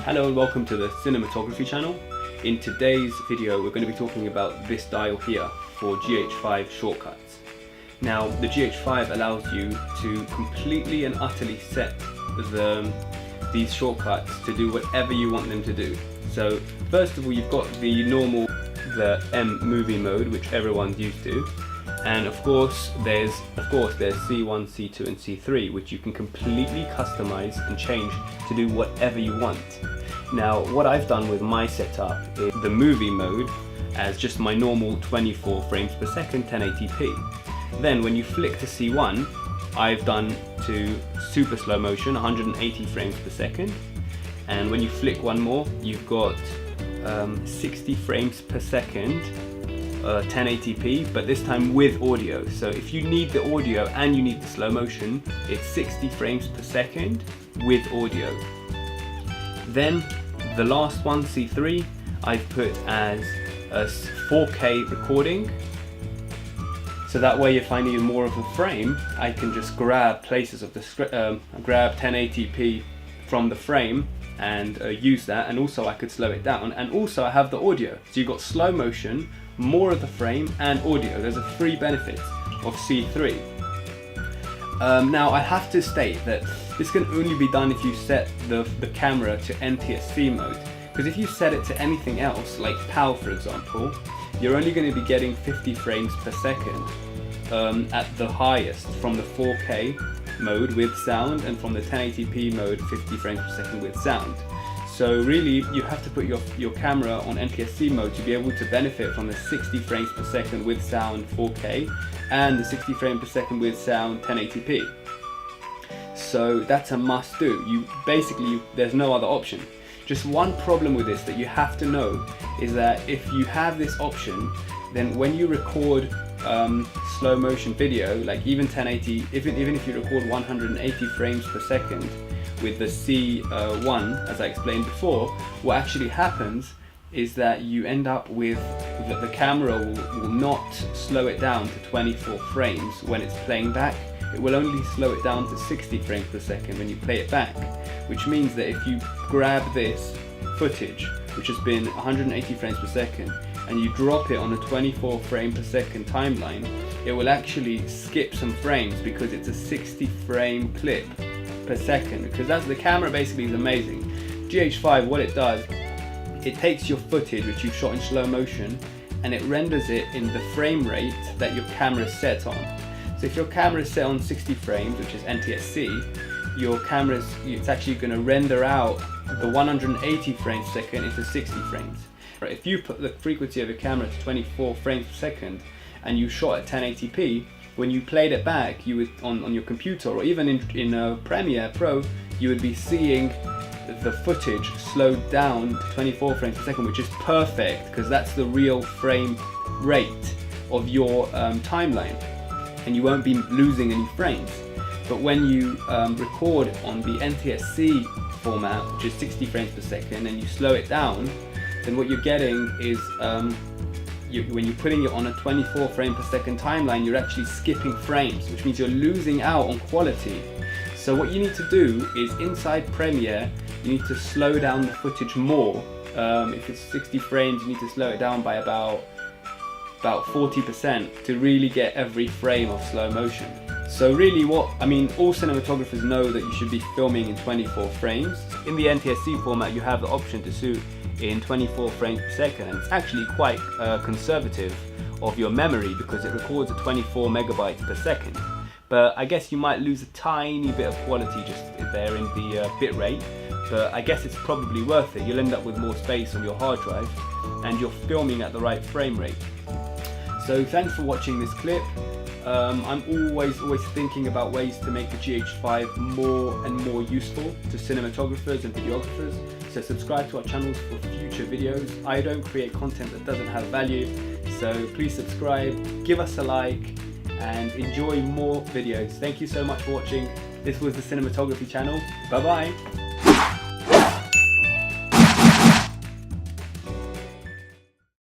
Hello and welcome to the cinematography channel. In today's video we're going to be talking about this dial here for GH5 shortcuts. Now the GH5 allows you to completely and utterly set these shortcuts to do whatever you want them to do. So first of all, you've got the normal, the M movie mode, which everyone's used to, and of course there's C1, C2 and C3, which you can completely customize and change to do whatever you want. Now what I've done with my setup is the movie mode as just my normal 24 frames per second 1080p. Then when you flick to C1, I've done to super slow motion 180 frames per second, and when you flick one more you've got 60 frames per second 1080p, but this time with audio. So if you need the audio and you need the slow motion, it's 60 frames per second with audio. Then the last one, C3, I've put as a 4K recording. So that way if I need more of a frame, I can just grab places of the grab 1080p from the frame and use that, and also I could slow it down, and also I have the audio. So you've got slow motion, more of the frame and audio. There's a free benefit of C3. Now I have to state that this can only be done if you set the camera to NTSC mode, because if you set it to anything else, like PAL for example, you're only going to be getting 50 frames per second at the highest from the 4K mode with sound, and from the 1080p mode 50 frames per second with sound. So really you have to put your camera on NTSC mode to be able to benefit from the 60 frames per second with sound 4K and the 60 frames per second with sound 1080p. So that's a must do. There's no other option. Just one problem with this that you have to know is that if you have this option, then when you record slow motion video, like even 1080, even if you record 180 frames per second with the C1, as I explained before, what actually happens is that you end up with the camera will not slow it down to 24 frames when it's playing back. It will only slow it down to 60 frames per second when you play it back, which means that if you grab this footage, which has been 180 frames per second, and you drop it on a 24 frame per second timeline, it will actually skip some frames because it's a 60 frame clip per second, because that's the camera basically is amazing. GH5, what it does, it takes your footage which you've shot in slow motion and it renders it in the frame rate that your camera is set on. So if your camera is set on 60 frames, which is NTSC, it's actually going to render out the 180 frames per second into 60 frames. If you put the frequency of your camera to 24 frames per second and you shot at 1080p, when you played it back, you would on your computer or even in Premiere Pro, you would be seeing the footage slowed down to 24 frames per second, which is perfect because that's the real frame rate of your timeline, and you won't be losing any frames. But when you record on the NTSC format, which is 60 frames per second, and you slow it down, then what you're getting is when you're putting it on a 24 frame per second timeline, you're actually skipping frames, which means you're losing out on quality. So what you need to do is inside Premiere, you need to slow down the footage more. If it's 60 frames, you need to slow it down by about 40% to really get every frame of slow motion. So really all cinematographers know that you should be filming in 24 frames. In the NTSC format, you have the option to shoot in 24 frames per second, and it's actually quite conservative of your memory because it records at 24 megabytes per second. But I guess you might lose a tiny bit of quality just there in the bit rate, but I guess it's probably worth it. You'll end up with more space on your hard drive and you're filming at the right frame rate. So thanks for watching this clip. I'm always thinking about ways to make the GH5 more and more useful to cinematographers and videographers, so subscribe to our channels for future videos. I don't create content that doesn't have value, so please subscribe, give us a like and enjoy more videos. Thank you so much for watching. This was the cinematography channel. Bye bye.